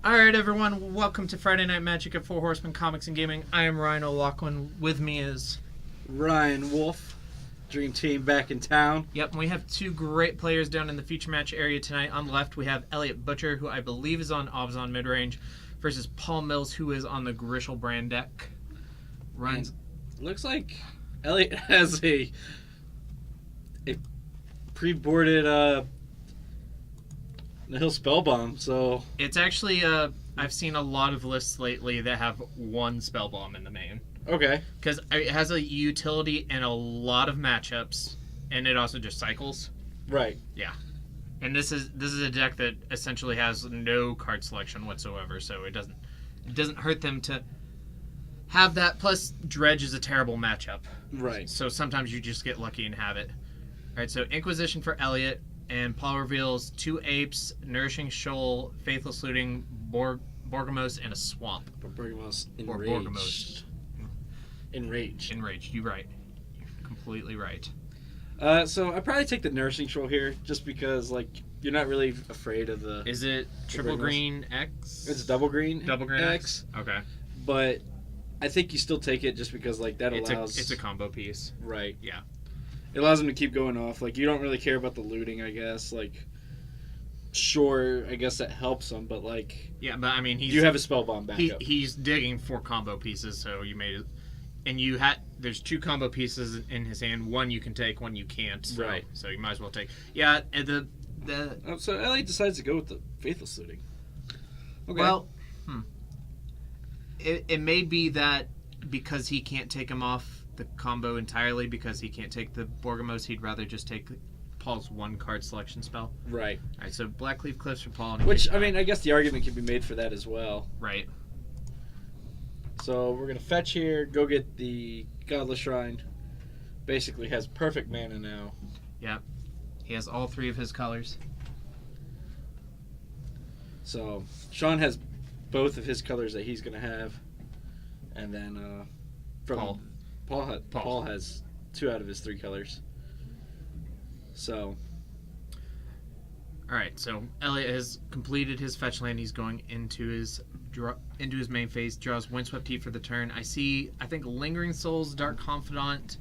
Alright, everyone, welcome to Friday Night Magic at Four Horsemen Comics and Gaming. I am Ryan O'Loughlin. With me is... Ryan Wolf, Dream Team back in town. Yep, and we have two great players down in the feature match area tonight. On the left, we have Elliot Butcher, who I believe is on Abzan midrange, versus Paul Mills, who is on the Grishoalbrand deck. Ryan's... Looks like Elliot has a pre-boarded Nihil Spellbomb, so... It's actually, I've seen a lot of lists lately that have one Spellbomb in the main. Okay. Because it has a utility and a lot of matchups, and it also just cycles. Right. Yeah. And this is a deck that essentially has no card selection whatsoever, so it doesn't hurt them to have that. Plus, Dredge is a terrible matchup. Right. So sometimes you just get lucky and have it. All right, so Inquisition for Elliot, and Paul reveals 2 Apes, Nourishing Shoal, Faithless Looting, Borgamos, and a Swamp. Borgamos Or enraged. Borgamos. Enraged. Enraged, you're right. You're completely right. So I probably take the Nourishing Shoal here, just because, like, you're not really afraid of the... Is it triple green X? It's double green. Double green X? Okay. But I think you still take it just because, like, that allows... It's a combo piece. Right. Yeah. It allows them to keep going off. Like, you don't really care about the looting, I guess. Like, sure, I guess that helps them, but, like... Yeah, but, I mean, you have a Spellbomb backup. He's digging for combo pieces, so you made it... And there's 2 combo pieces in his hand. One you can take, one you can't. So, right. So you might as well take... Yeah, and so Elliot decides to go with the Faithless Looting. Okay. Well, it may be that because he can't take him off the combo entirely, because he can't take the Borgamos, he'd rather just take Paul's 1 card selection spell. Right. Alright, so Blackleaf Cliffs for Paul. Which, I mean, I guess the argument can be made for that as well. Right. So we're going to fetch here, go get the Godless Shrine. Basically has perfect mana now. Yep. He has all 3 of his colors. So Sean has both of his colors that he's going to have. And then from Paul has 2 out of his 3 colors. So... Alright, so Elliot has completed his fetch land. He's going into his main phase. Draws Windswept Heat for the turn. I think Lingering Souls, Dark Confidant.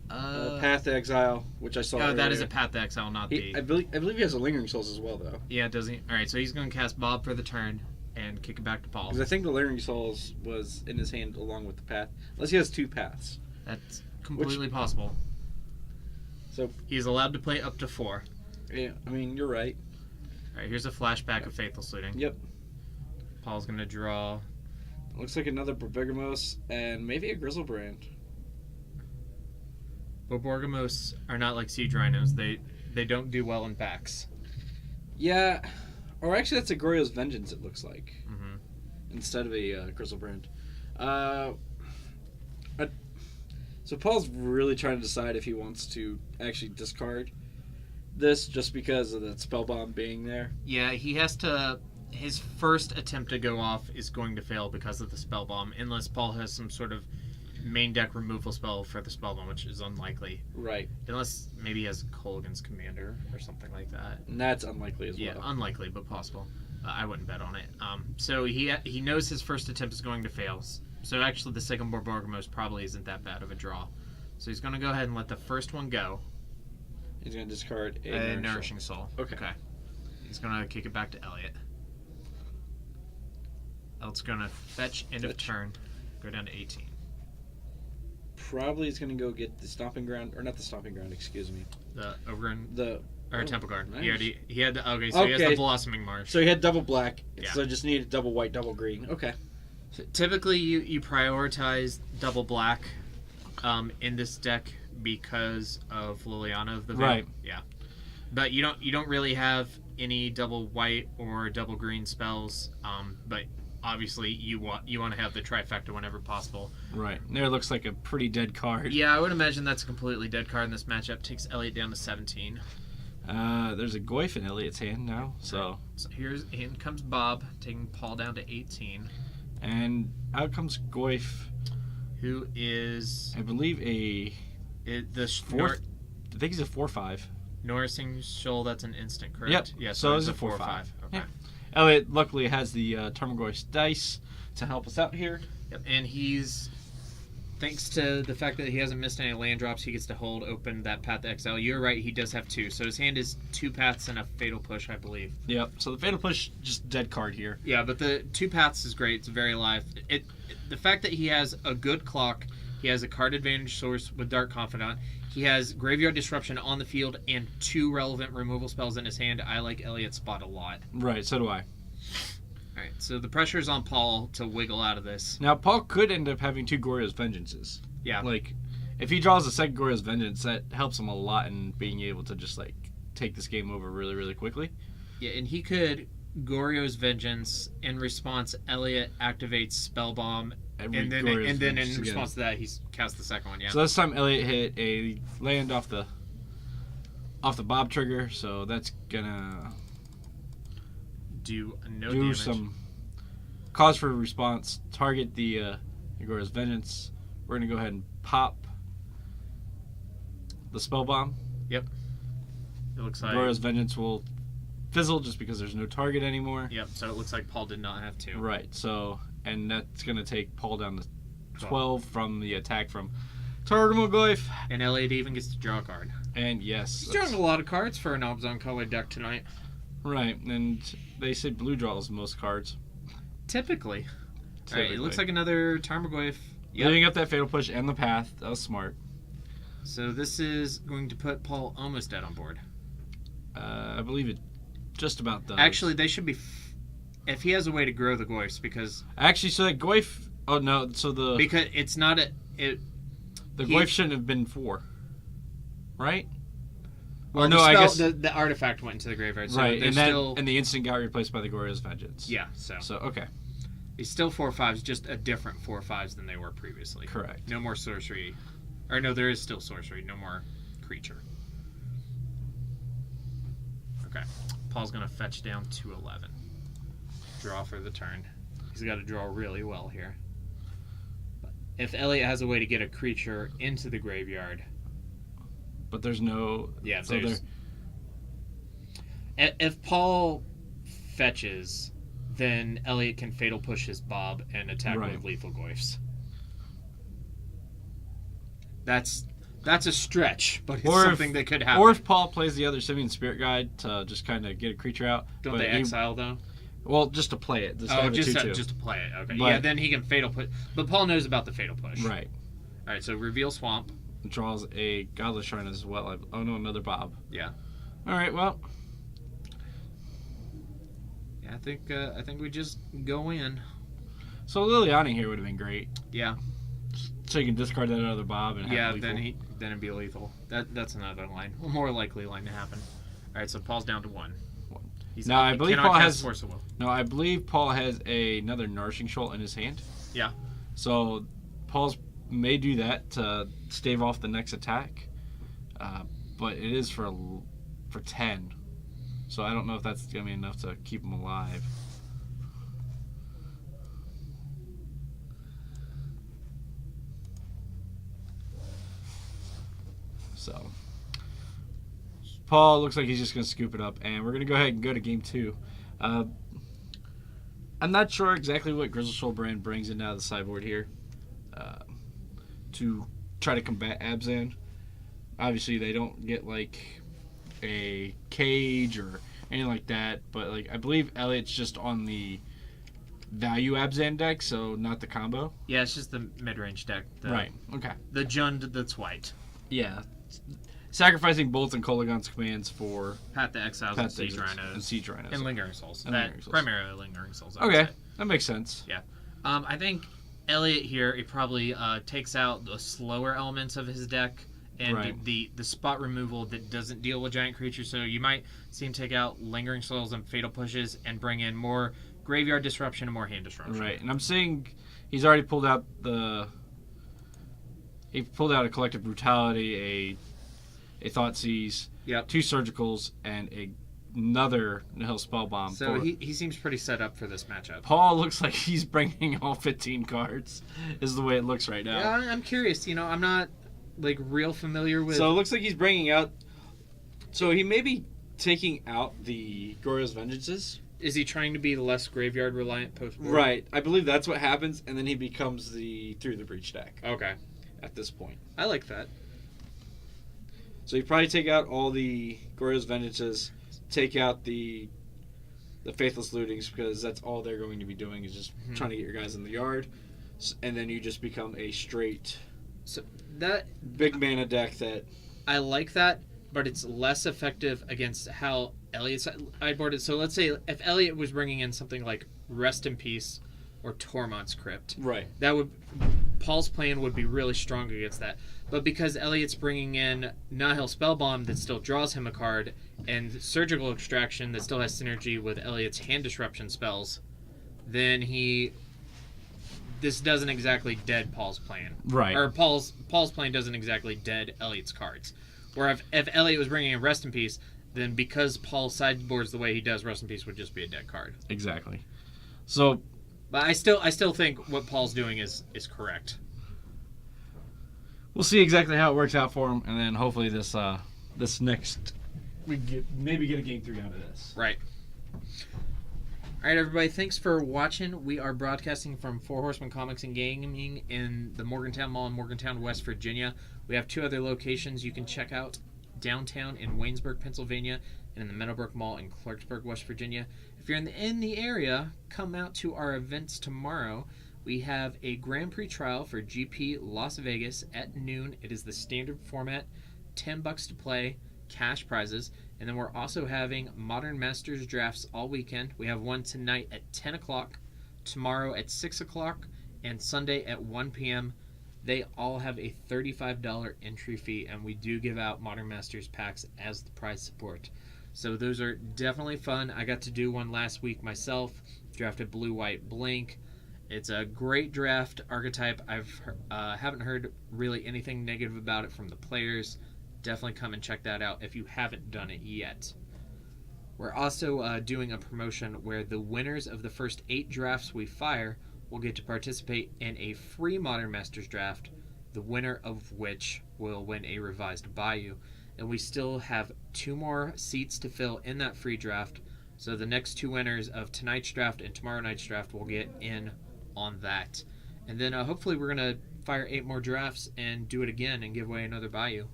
Path to Exile, which I saw earlier. That is a Path to Exile, not the... I believe he has a Lingering Souls as well, though. Yeah, does he? Alright, so he's going to cast Bob for the turn and kick it back to Paul. Because I think the Lingering Souls was in his hand along with the Path. Unless he has 2 paths. That's completely possible. So he's allowed to play up to 4. Yeah, I mean, you're right. Alright, here's a flashback of Faithless Looting. Yep. Paul's going to draw... Looks like another Borgamos and maybe a Grishoalbrand. But Borgamos are not like Siege Rhinos. They don't do well in packs. Yeah. Or actually, that's a Goryo's Vengeance, it looks like. Mm-hmm. Instead of a Grishoalbrand. So Paul's really trying to decide if he wants to actually discard this just because of the Spellbomb being there. Yeah, he has to... His first attempt to go off is going to fail because of the Spellbomb, unless Paul has some sort of main deck removal spell for the Spellbomb, which is unlikely. Right. Unless maybe he has Kolaghan's Commander or something like that. And that's unlikely as well. Yeah, unlikely, but possible. I wouldn't bet on it. So he knows his first attempt is going to fail. So actually the second Borgamos probably isn't that bad of a draw. So he's going to go ahead and let the first one go. He's going to discard a Nourishing Soul. Okay. He's going to kick it back to Elliot. Elliot's going to fetch end of turn. Go down to 18. Probably he's going to go get the Stomping Ground, or not the Stomping Ground, excuse me. The Ogren? Or Temple Guard. Nice. He had the... Okay, so he has the Blossoming Marsh. So he had double black, yeah. So just needed double white, double green. Okay. So typically you prioritize double black in this deck because of Liliana of the Veil. Right. Yeah. But you don't really have any double white or double green spells. But obviously you want to have the trifecta whenever possible. Right. There looks like a pretty dead card. Yeah, I would imagine that's a completely dead card in this matchup. Takes Elliot down to 17. There's a Goyf in Elliot's hand now, so In comes Bob, taking Paul down to 18. And out comes Goyf, who is I believe the I think he's a 4/5. Nourishing Shoal. That's an instant, correct? Yep. Yeah. So it's it's a 4/5. Okay. Yeah. Elliot luckily has the Tarmogoyf's dice to help us out here. Yep. And he's, thanks to the fact that he hasn't missed any land drops, he gets to hold open that Path to Exile. You're right, he does have 2. So his hand is 2 paths and a Fatal Push, I believe. Yep. So the Fatal Push, just dead card here. Yeah, but the 2 paths is great. It's very alive. The fact that he has a good clock, he has a card advantage source with Dark Confidant, he has Graveyard Disruption on the field and 2 relevant removal spells in his hand. I like Elliot's spot a lot. Right, so do I. Alright, so the pressure is on Paul to wiggle out of this. Now, Paul could end up having 2 Goryo's Vengeances. Yeah. Like, if he draws a second Goryo's Vengeance, that helps him a lot in being able to just, like, take this game over really, really quickly. Yeah, and he could Goryo's Vengeance. In response, Elliot activates Spellbomb. And then in response to that, he's cast the second one, yeah. So this time Elliot hit a land off the Bob trigger, so that's gonna do damage. Some cause for response. Target the Goryo's Vengeance. We're gonna go ahead and pop the spell bomb. Yep. It looks like Goryo's Vengeance will fizzle just because there's no target anymore. Yep. So it looks like Paul did not have 2. Right. So and that's gonna take Paul down to 12 from the attack from Tarmogoyf. And Elliot even gets to draw a card. And yes, he's drawing a lot of cards for an Abzan color deck tonight. Right, and they say blue draws most cards. Typically. Alright, it looks like another Tarmogoyf. Yep. Leaving up that Fatal Push and the Path. That was smart. So this is going to put Paul almost dead on board. I believe it just about does. Actually, they should be... if he has a way to grow the Goyfs, because... Actually, so that Goyf... Oh, no, so the... Because it's not a... The Goyf shouldn't have been 4. Right? Well, or no, I guess... The artifact went into the graveyard. So right, and the instant got replaced by the Goryo's Vengeance. Yeah, so... So, okay. He's still 4/5s, just a different 4/5s than they were previously. Correct. No more sorcery. Or no, there is still sorcery. No more creature. Okay. Paul's going to fetch down to 11. Draw for the turn. He's got to draw really well here. If Elliot has a way to get a creature into the graveyard... But there's no... Yeah, so there's... If Paul fetches... then Elliot can Fatal Push his Bob and attack with lethal Goyfs. That's a stretch, but it's something that could happen. Or if Paul plays the other Simian Spirit Guide to just kind of get a creature out. Don't they exile, though? Well, just to play it. Just to play it. Okay. But, yeah, then he can Fatal Push. But Paul knows about the Fatal Push. Right. All right, so reveal Swamp. Draws a Godless Shrine as well. Oh, no, another Bob. Yeah. All right, well... I think we just go in. So Liliana here would have been great. Yeah. So you can discard that other Bob and have lethal. then it'd be lethal. That's another line, a more likely line to happen. All right, so Paul's down to 1. I believe Paul has Force of Will. No, I believe Paul has another Nourishing Shoal in his hand. Yeah. So Paul's may do that to stave off the next attack, but it is for 10. So I don't know if that's going to be enough to keep him alive. So Paul looks like he's just going to scoop it up, and we're going to go ahead and go to game 2. I'm not sure exactly what Grishoalbrand brings in out of the sideboard here to try to combat Abzan. Obviously, they don't get like a cage or anything like that, but like I believe Elliot's just on the value Abzan deck, so not the combo. Yeah, it's just the mid-range deck. Right. Okay. The Jund that's white. Yeah. Sacrificing Bolts and Kolaghan's commands for Path to Exiles and Siege Rhinos. And Lingering Souls. Primarily Lingering Souls. Okay, that makes sense. Yeah. I think Elliot here, he probably takes out the slower elements of his deck and the spot removal that doesn't deal with giant creatures. So you might see him take out Lingering Souls and Fatal Pushes and bring in more Graveyard Disruption and more Hand Disruption. Right, and I'm seeing he's already pulled out he pulled out a Collective Brutality, a Thoughtseize, 2 Surgicals, and another Nihil Spellbomb. So he seems pretty set up for this matchup. Paul looks like he's bringing all 15 cards, is the way it looks right now. Yeah, I'm curious. I'm not like real familiar with... So it looks like he's bringing out... So he may be taking out the Goryo's Vengeances. Is he trying to be less graveyard reliant post-board? Right. I believe that's what happens, and then he becomes the Through the Breach deck. Okay. At this point. I like that. So you probably take out all the Goryo's Vengeances, take out the Faithless Lootings, because that's all they're going to be doing is just trying to get your guys in the yard, and then you just become a straight big mana deck that... I like that, but it's less effective against how Elliot's sideboarded. So let's say if Elliot was bringing in something like Rest in Peace or Tormont's Crypt. Right. Paul's plan would be really strong against that. But because Elliot's bringing in Nihil Spellbomb that still draws him a card, and Surgical Extraction that still has synergy with Elliot's hand disruption spells, then this doesn't exactly dead Paul's plan. Right. Or Paul's plan doesn't exactly dead Elliot's cards. Where if Elliot was bringing in Rest in Peace, then because Paul sideboards the way he does, Rest in Peace would just be a dead card. Exactly. So... But I still think what Paul's doing is correct. We'll see exactly how it works out for him, and then hopefully this next we maybe get a game 3 out of this. Right. All right, everybody. Thanks for watching. We are broadcasting from Four Horsemen Comics and Gaming in the Morgantown Mall in Morgantown, West Virginia. We have 2 other locations you can check out: downtown in Waynesburg, Pennsylvania, and in the Meadowbrook Mall in Clarksburg, West Virginia. If you're in the area, come out to our events tomorrow. We have a Grand Prix trial for GP Las Vegas at noon. It is the standard format, $10 to play, cash prizes. And then we're also having Modern Masters drafts all weekend. We have one tonight at 10 o'clock, tomorrow at 6 o'clock, and Sunday at 1 p.m. They all have a $35 entry fee, and we do give out Modern Masters packs as the prize support. So those are definitely fun. I got to do one last week myself. Drafted Blue, White, Blink. It's a great draft archetype. Haven't heard really anything negative about it from the players. Definitely come and check that out if you haven't done it yet. We're also doing a promotion where the winners of the first 8 drafts we fire will get to participate in a free Modern Masters draft, the winner of which will win a revised Bayou. And we still have 2 more seats to fill in that free draft. So the next 2 winners of tonight's draft and tomorrow night's draft will get in on that. And then hopefully we're going to fire 8 more drafts and do it again and give away another Bayou.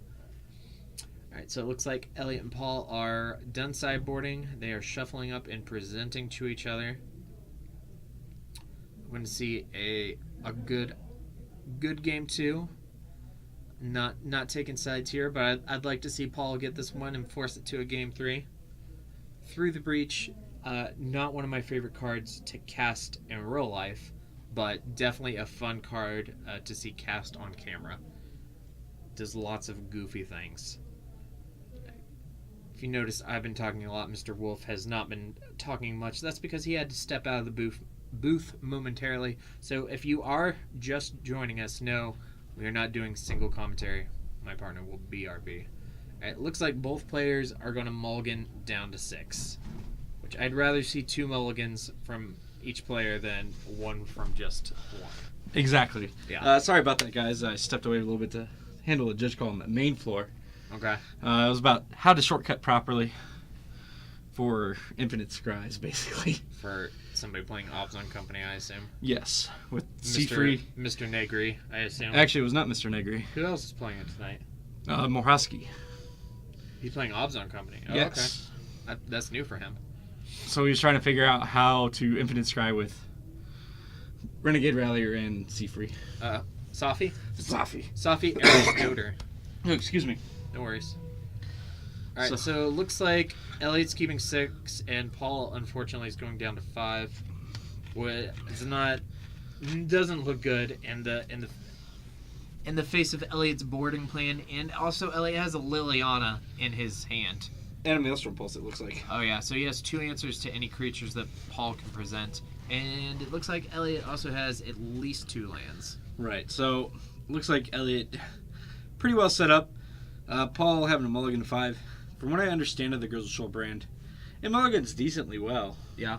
Alright, so it looks like Elliot and Paul are done sideboarding. They are shuffling up and presenting to each other. I'm going to see a good game 2. Not taking sides here, but I'd like to see Paul get this one and force it to a game 3. Through the Breach, not one of my favorite cards to cast in real life, but definitely a fun card to see cast on camera. Does lots of goofy things. If you notice, I've been talking a lot. Mr. Wolf has not been talking much. That's because he had to step out of the booth momentarily. So if you are just joining us, no, we are not doing single commentary. My partner will BRB. It looks like both players are going to mulligan down to 6, which I'd rather see 2 mulligans from each player than one from just one. Exactly. Yeah. Sorry about that, guys. I stepped away a little bit to handle a judge call on the main floor. Okay. It was about how to shortcut properly for Infinite Scries, basically. For somebody playing Abzan Company, I assume. Yes, with C-Free. Mr. Negri, I assume. Actually, it was not Mr. Negri. Who else is playing it tonight? Moraski. He's playing Abzan Company. Oh, yes. Okay. That's new for him. So he was trying to figure out how to Infinite Scry with Renegade Rallier and C-Free. Safi? Safi, Eric Yoder. Oh, excuse me. No worries. Alright, so it looks like Elliot's keeping 6, and Paul, unfortunately, is going down to 5. Doesn't look good in the face of Elliot's boarding plan, and also Elliot has a Liliana in his hand. And a Maelstrom Pulse, it looks like. Oh yeah, so he has 2 answers to any creatures that Paul can present, and it looks like Elliot also has at least 2 lands. Right, so looks like Elliot pretty well set up. Paul having a mulligan to 5. From what I understand of the Grishoalbrand, it mulligans decently well. Yeah.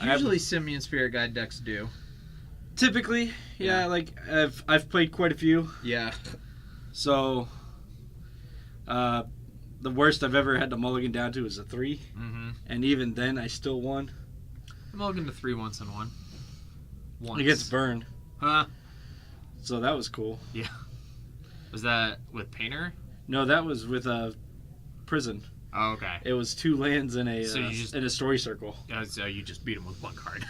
Usually Simian Spirit Guide decks do. Typically, yeah. Like I've played quite a few. Yeah. So, the worst I've ever had to mulligan down to is a 3. Mm-hmm. And even then, I still won. I mulliganed to 3 once and won. Once. Against Burn. Huh? So that was cool. Yeah. Was that with Painter? No, that was with Prison. Oh, okay. It was 2 lands in a in a story circle. So you just beat him with 1 card.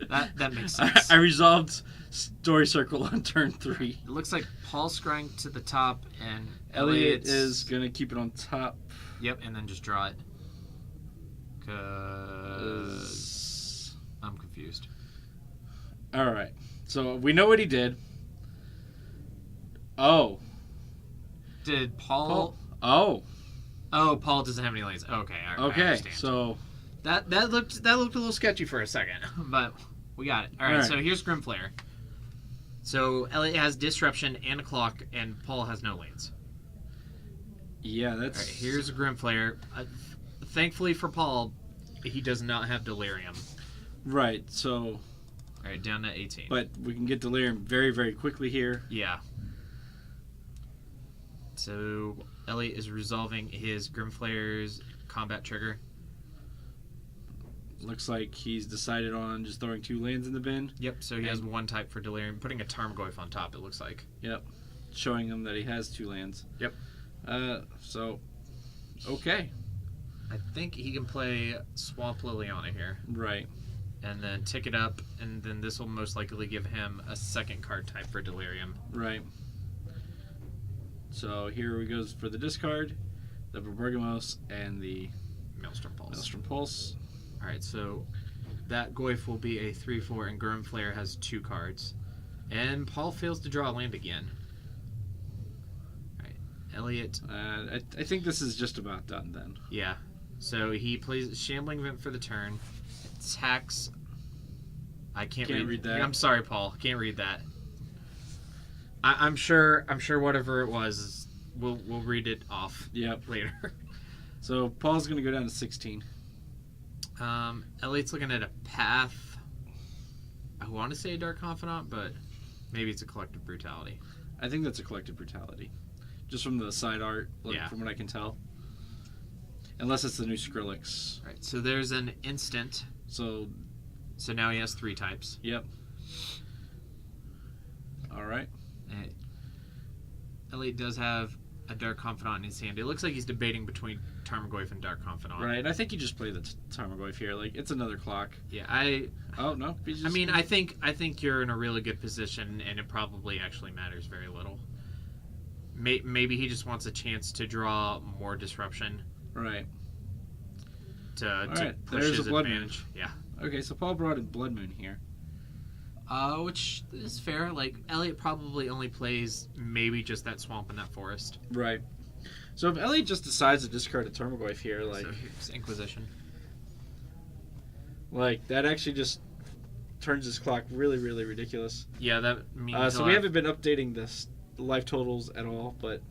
that makes sense. I resolved story circle on turn 3. It looks like Paul's scrying to the top, and Elliot is gonna keep it on top. Yep, and then just draw it. 'Cause I'm confused. All right, so we know what he did. Oh. Did Paul? Oh, Paul doesn't have any lanes. Okay, all right, okay. I understand. So that looked a little sketchy for a second, but we got it. All right. So here's Grimflayer. So Elliot has disruption and a clock, and Paul has no lanes. Yeah, that's. All right, here's a Grimflayer. Thankfully for Paul, he does not have delirium. Right. So. All right, down to 18. But we can get delirium very, very quickly here. Yeah. So Elliot is resolving his Grimflayer's combat trigger. Looks like he's decided on just throwing 2 lands in the bin. Yep, so he has 1 type for delirium, putting a Tarmogoyf on top, it looks like. Yep. Showing him that he has 2 lands. Yep. So, okay. I think he can play Swamp Liliana here. Right. And then tick it up, and then this will most likely give him a 2nd card type for delirium. Right. So here we goes for the discard, the Berbergamos, and the Maelstrom Pulse. Maelstrom Pulse. Alright, so that Goyf will be a 3/4, and Grimflayer has 2 cards. And Paul fails to draw a land again. Alright, Elliot. I think this is just about done then. Yeah. So he plays Shambling Vent for the turn. Attacks. I can't read that. I'm sorry, Paul. Can't read that. I'm sure whatever it was, we'll read it off. Yep. Later. So Paul's gonna go down to 16. Elliot's looking at a path. I want to say Dark Confidant, but maybe it's a Collective Brutality. I think that's a Collective Brutality, just from the side art. From what I can tell. Unless it's the new Skrillex. Right. So there's an instant. So now he has 3 types. Yep. All right. Elliot does have a Dark Confidant in his hand. It looks like he's debating between Tarmogoyf and Dark Confidant. Right. I think you just play the Tarmogoyf here. Like, it's another clock. Yeah. Oh no. I mean, I think you're in a really good position, and it probably actually matters very little. Maybe he just wants a chance to draw more disruption. Right. To push there's his a Blood advantage. Moon. Yeah. Okay, so Paul brought in Blood Moon here. Which is fair. Like, Elliot probably only plays maybe just that swamp and that forest. Right. So if Elliot just decides to discard a Tarmogoyf here, like... So here's Inquisition. Like, that actually just turns his clock really, really ridiculous. Yeah, that means... So we haven't been updating the life totals at all, but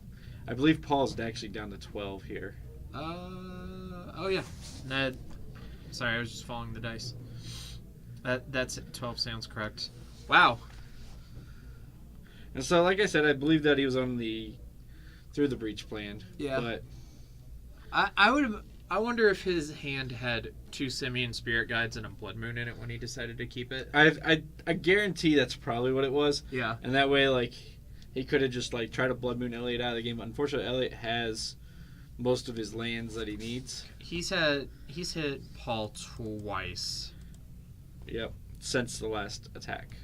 I believe Paul's actually down to 12 here. Oh yeah. Sorry, I was just following the dice. That's it. 12 sounds correct. Wow. And so, like I said, I believe that he was on the Through the Breach plan. Yeah. But I wonder if his hand had 2 Simian Spirit Guides and a Blood Moon in it when he decided to keep it. I guarantee that's probably what it was. Yeah. And that way, like, he could have just like tried to Blood Moon Elliot out of the game. But unfortunately, Elliot has most of his lands that he needs. He's hit Paul twice. Yep, since the last attack.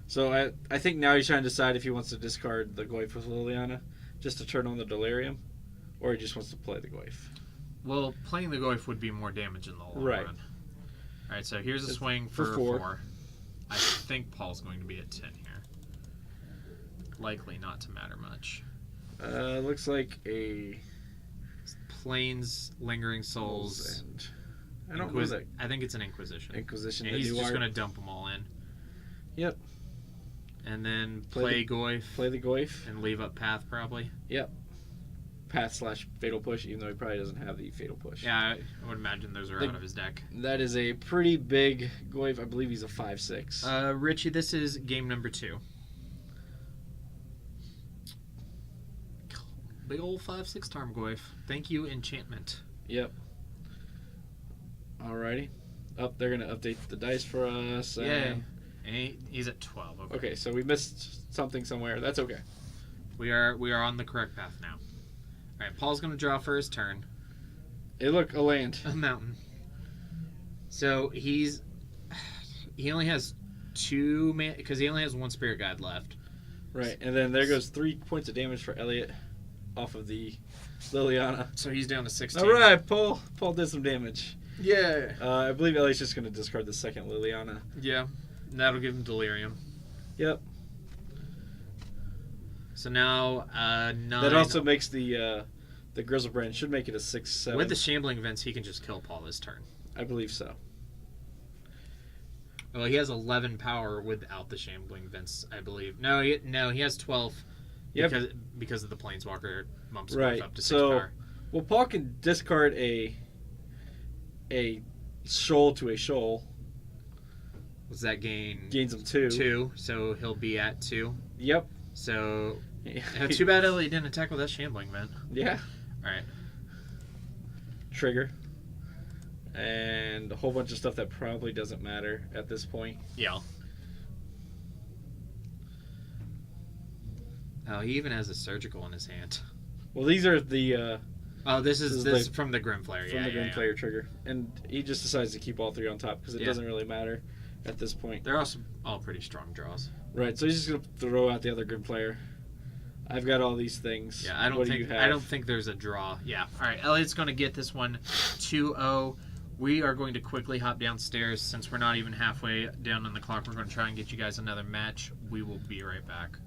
So I think now he's trying to decide if he wants to discard the Goyf with Liliana just to turn on the Delirium, or he just wants to play the Goyf. Well, playing the Goyf would be more damage in the long run. All right, so here's a swing for 4. I think Paul's going to be at 10 here. Likely not to matter much. Looks like a Plains, Lingering Souls, and I don't know that. I think it's an Inquisition. Inquisition. And he's just going to dump them all in. Yep. And then play Goyf. Play the Goyf. And leave up Path, probably. Yep. Path/Fatal Push, even though he probably doesn't have the Fatal Push. Yeah, I would imagine those are out of his deck. That is a pretty big Goyf. I believe he's a 5/6. Richie, this is game number 2. big old 5/6 Tarmogoyf. Thank you, enchantment. Yep. Alrighty. They're going to update the dice for us. Yeah. He's at 12. Okay, so we missed something somewhere. That's okay. We are on the correct path now. All right, Paul's going to draw for his turn. Hey, look, a land. A mountain. So he only has 2 because he only has 1 spirit guide left. Right, and then there goes 3 points of damage for Elliot off of the Liliana. So he's down to 16. All right, Paul did some damage. Yeah. I believe Elliot's just going to discard the second Liliana. Yeah, that'll give him delirium. Yep. So now 9. That also makes the Grishoalbrand should make it a 6/7. With the shambling vents, he can just kill Paul this turn. I believe so. Well, he has 11 power without the shambling vents, I believe. No, he has 12 because of the planeswalker bumps right. up to 6 so, power. Well, Paul can discard a shoal to a shoal. Does that gains him 2? 2, so he'll be at 2. Yep. So too bad Elliot didn't attack with that shambling vent. Yeah. All right. Trigger. And a whole bunch of stuff that probably doesn't matter at this point. Yeah. Oh, he even has a surgical in his hand. Well, these are the. This is from the Grimflayer. From the Grimflayer trigger, and he just decides to keep all 3 on top because it doesn't really matter at this point. They're also all pretty strong draws. Right, so he's just gonna throw out the other Grimflayer. I've got all these things. Yeah, I don't think there's a draw. Yeah. All right, Elliot's gonna get this one 2-0. We are going to quickly hop downstairs since we're not even halfway down on the clock. We're going to try and get you guys another match. We will be right back.